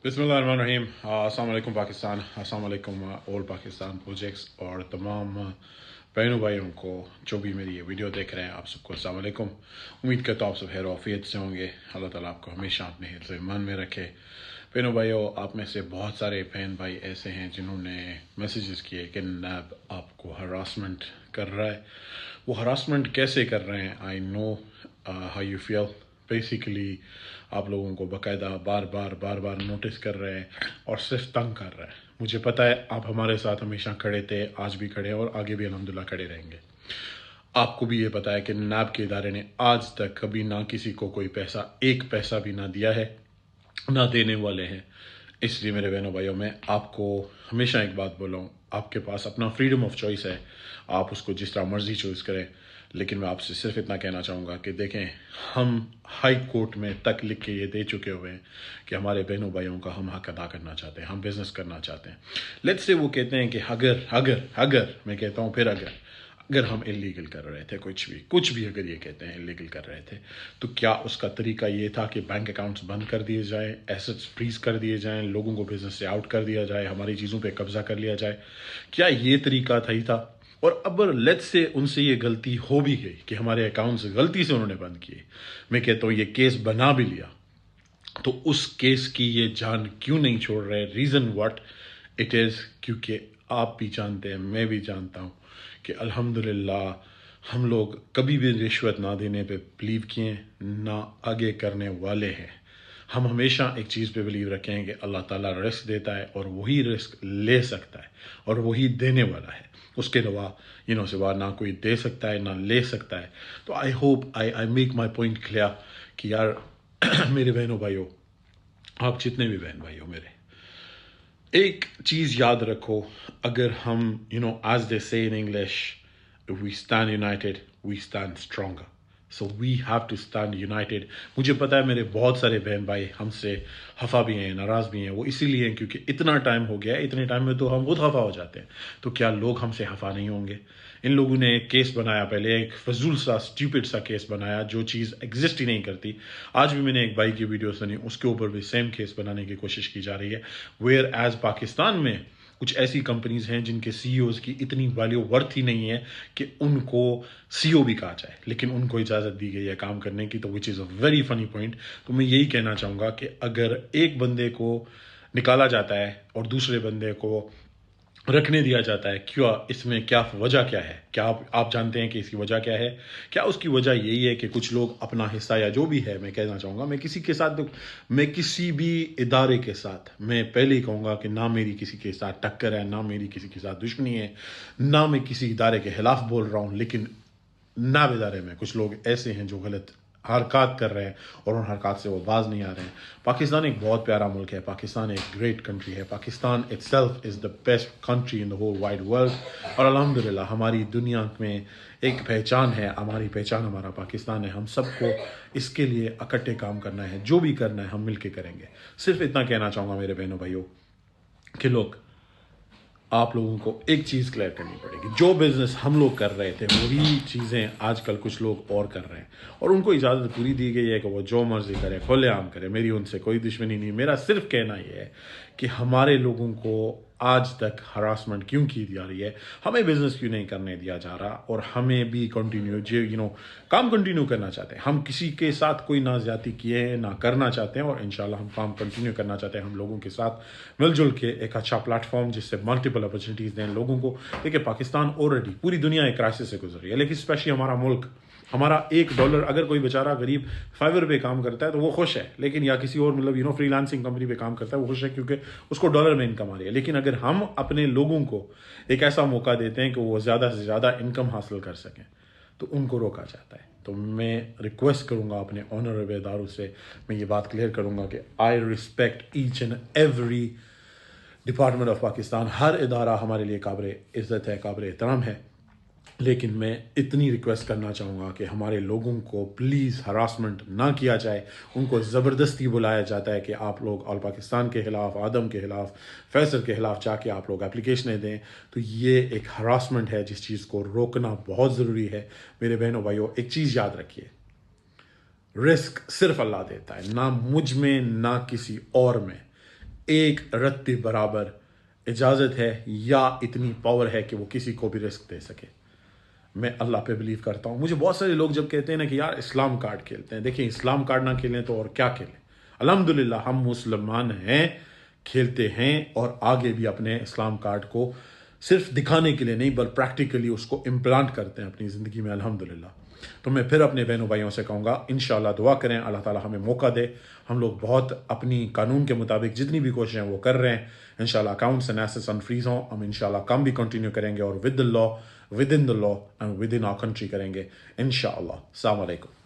बिस्मिल्लाहिर्रहमानिर्रहीम। अस्सलाम वालेकुम पाकिस्तान, अस्सलाम वालेकुम ऑल पाकिस्तान प्रोजेक्ट्स और तमाम बहनों भाइयों को जो भी मेरी ये वीडियो देख रहे हैं, आप सबको अस्सलाम वालेकुम। उम्मीद करता हूँ आप सब खैर आफियत से होंगे। अल्लाह ताला आपको हमेशा अपने हिफ्ज़ ईमान में रखे। बहनों भाइयों, आप में से बहुत सारे बहन भाई ऐसे हैं जिन्होंने मैसेजेस किए कि नैब आपको हरासमेंट कर रहा है। वो हरासमेंट कैसे कर रहे हैं, I know how you feel. Basically आप लोगों को बाकायदा बार बार नोटिस कर रहे हैं और सिर्फ तंग कर रहे हैं। मुझे पता है आप हमारे साथ हमेशा खड़े थे, आज भी खड़े हैं और आगे भी अल्हम्दुलिल्लाह खड़े रहेंगे। आपको भी ये पता है कि नैब के इदारे ने आज तक कभी ना किसी को कोई पैसा, एक पैसा भी ना दिया है, ना देने वाले हैं। इसलिए मेरे बहनों भाइयों, मैं आपको हमेशा एक बात बोला हूँ, आपके पास अपना फ्रीडम ऑफ चॉइस है, आप उसको जिस तरह मर्जी चॉइस करें। लेकिन मैं आपसे सिर्फ इतना कहना चाहूँगा कि देखें, हम हाई कोर्ट में तक लिख के ये दे चुके हुए हैं कि हमारे बहनों भाइयों का हम हक अदा करना चाहते हैं, हम बिज़नेस करना चाहते हैं। लेट्स से वो कहते हैं कि अगर मैं कहता हूँ फिर अगर हम इलीगल कर रहे थे, कुछ भी अगर ये कहते हैं इलीगल कर रहे थे, तो क्या उसका तरीका ये था कि बैंक अकाउंट्स बंद कर दिए जाएं, एसेट्स फ्रीज कर दिए जाएं, लोगों को बिजनेस से आउट कर दिया जाए, हमारी चीज़ों पे कब्जा कर लिया जाए? क्या ये तरीका सही था? और अब लेट्स से उनसे ये गलती हो भी गई कि हमारे अकाउंट्स गलती से उन्होंने बंद किए, मैं कहता हूँ ये केस बना भी लिया, तो उस केस की ये जान क्यों नहीं छोड़ रहे? रीज़न व्हाट इट इज़, क्योंकि आप भी जानते हैं, मैं भी जानता हूँ कि अल्हम्दुलिल्लाह हम लोग कभी भी रिश्वत ना देने पे बिलीव किए, ना आगे करने वाले हैं। हम हमेशा एक चीज़ पे बिलीव रखें कि अल्लाह ताला रिस्क देता है और वही रिस्क ले सकता है और वही देने वाला है। उसके अलावा सिवा ना कोई दे सकता है ना ले सकता है। तो I hope I make my point clear कि यार मेरे बहनों भाइयों, आप जितने भी बहन भाई हो मेरे, एक चीज़ याद रखो, अगर हम as they say in English, we stand united we stand stronger. So we have to stand united. मुझे पता है मेरे बहुत सारे बहन भाई हमसे हफा भी हैं, नाराज़ भी हैं। वो इसीलिए हैं क्योंकि इतना टाइम हो गया है, इतने टाइम में तो हम खुद हफा हो जाते हैं। तो क्या लोग हमसे हफा नहीं होंगे? इन लोगों ने एक केस बनाया, पहले एक फजूल सा स्टूपिड सा केस बनाया जो चीज़ एग्जिस्ट ही नहीं करती। आज भी मैंने एक भाई की वीडियो सुनी, उसके ऊपर भी सेम केस बनाने की कोशिश की जा रही है। वेयर एज पाकिस्तान में कुछ ऐसी कंपनीज हैं जिनके सीईओज की इतनी वैल्यू वर्थ ही नहीं है कि उनको सीईओ भी कहा जाए, लेकिन उनको इजाज़त दी गई है काम करने की। तो which is a very funny point. तो मैं यही कहना चाहूँगा कि अगर एक बंदे को निकाला जाता है और दूसरे बंदे को रखने दिया जाता है, क्यों? इसमें क्या वजह क्या है? क्या आप जानते हैं कि इसकी वजह क्या है? क्या उसकी वजह यही है कि कुछ लोग अपना हिस्सा, या जो भी है, मैं कहना चाहूँगा, मैं किसी भी इदारे के साथ, मैं पहले ही कहूँगा कि ना मेरी किसी के साथ टक्कर है, ना मेरी किसी के साथ दुश्मनी है, ना मैं किसी इदारे के खिलाफ बोल रहा हूँ। लेकिन नाब इदारे में कुछ लोग ऐसे हैं जो गलत हरकत कर रहे हैं और उन हरकत से वो बाज नहीं आ रहे हैं। पाकिस्तान एक बहुत प्यारा मुल्क है, पाकिस्तान एक ग्रेट कंट्री है, Pakistan itself is the best country in the whole wide world. और अल्हम्दुलिल्लाह हमारी दुनिया में एक पहचान है, हमारी पहचान हमारा पाकिस्तान है। हम सबको इसके लिए इकट्ठे काम करना है, जो भी करना है हम मिल के करेंगे। सिर्फ इतना कहना चाहूँगा मेरे बहनों भाइयों कि लोग, आप लोगों को एक चीज़ क्लियर करनी पड़ेगी, जो बिज़नेस हम लोग कर रहे थे वही चीज़ें आजकल कुछ लोग और कर रहे हैं, और उनको इजाज़त पूरी दी गई है कि वो जो मर्ज़ी करे, खुलेआम करे। मेरी उनसे कोई दुश्मनी नहीं। मेरा सिर्फ कहना ये है कि हमारे लोगों को आज तक हरासमेंट क्यों की जा रही है, हमें बिज़नेस क्यों नहीं करने दिया जा रहा, और हमें भी काम कंटिन्यू करना चाहते हैं। हम किसी के साथ कोई ना ज़्यादती किए हैं, ना करना चाहते हैं, और इंशाल्लाह हम काम कंटिन्यू करना चाहते हैं। हम लोगों के साथ मिलजुल के एक अच्छा प्लेटफॉर्म जिससे मल्टीपल अपॉर्चुनिटीज़ दें लोगों को। देखिए, पाकिस्तान ऑलरेडी पूरी दुनिया एक क्राइसिस से गुजर रही है, लेकिन स्पेशली हमारा मुल्क, हमारा $1, अगर कोई बेचारा गरीब फाइवर पे काम करता है तो वो खुश है, लेकिन या किसी और फ्रीलांसिंग कंपनी पे काम करता है, वो खुश है क्योंकि उसको डॉलर में इनकम आ रही है। लेकिन अगर हम अपने लोगों को एक ऐसा मौका देते हैं कि वो ज़्यादा से ज़्यादा इनकम हासिल कर सकें, तो उनको रोका जाता है। तो मैं रिक्वेस्ट करूंगा अपने ऑनरेबल इदारों से, मैं ये बात क्लियर करूंगा कि I respect each and every department of Pakistan. हर इदारा हमारे लिए काबिल इज़्ज़त है, काबिल एहतराम है। लेकिन मैं इतनी रिक्वेस्ट करना चाहूँगा कि हमारे लोगों को प्लीज़ हरासमेंट ना किया जाए। उनको ज़बरदस्ती बुलाया जाता है कि आप लोग ऑल पाकिस्तान के ख़िलाफ़, आदम के ख़िलाफ़, फैसल के ख़िलाफ़ जाके आप लोग एप्लीकेशनें दें। तो ये एक हरासमेंट है, जिस चीज़ को रोकना बहुत ज़रूरी है। मेरे बहनों भाइयों, एक चीज़ याद रखिए, रिस्क सिर्फ अल्लाह देता है, ना मुझ में ना किसी और में। ایک رتی برابر اجازت ہے یا اتنی پاور ہے کہ وہ کسی کو بھی رزق دے سکے. میں اللہ پہ بلیو کرتا ہوں. مجھے بہت سارے لوگ جب کہتے ہیں نا کہ یار اسلام کارڈ کھیلتے ہیں، دیکھیں اسلام کارڈ نہ کھیلیں تو اور کیا کھیلیں. الحمدللہ ہم مسلمان ہیں، کھیلتے ہیں، اور آگے بھی اپنے اسلام کارڈ کو صرف دکھانے کے لیے نہیں بلکہ پریکٹیکلی اس کو امپلانٹ کرتے ہیں اپنی زندگی میں الحمدللہ. تو میں پھر اپنے بہنوں بھائیوں سے کہوں گا انشاءاللہ دعا کریں، اللہ تعالیٰ ہمیں موقع دے. ہم لوگ بہت اپنی قانون کے مطابق جتنی بھی کوششیں وہ کر رہے ہیں، انشاءاللہ اکاؤنٹس اینڈ ایسٹس انفریز ہوں. ہم انشاءاللہ کام بھی کنٹینیو کریں گے اور within the law and within our country کریں گے انشاءاللہ. السلام علیکم.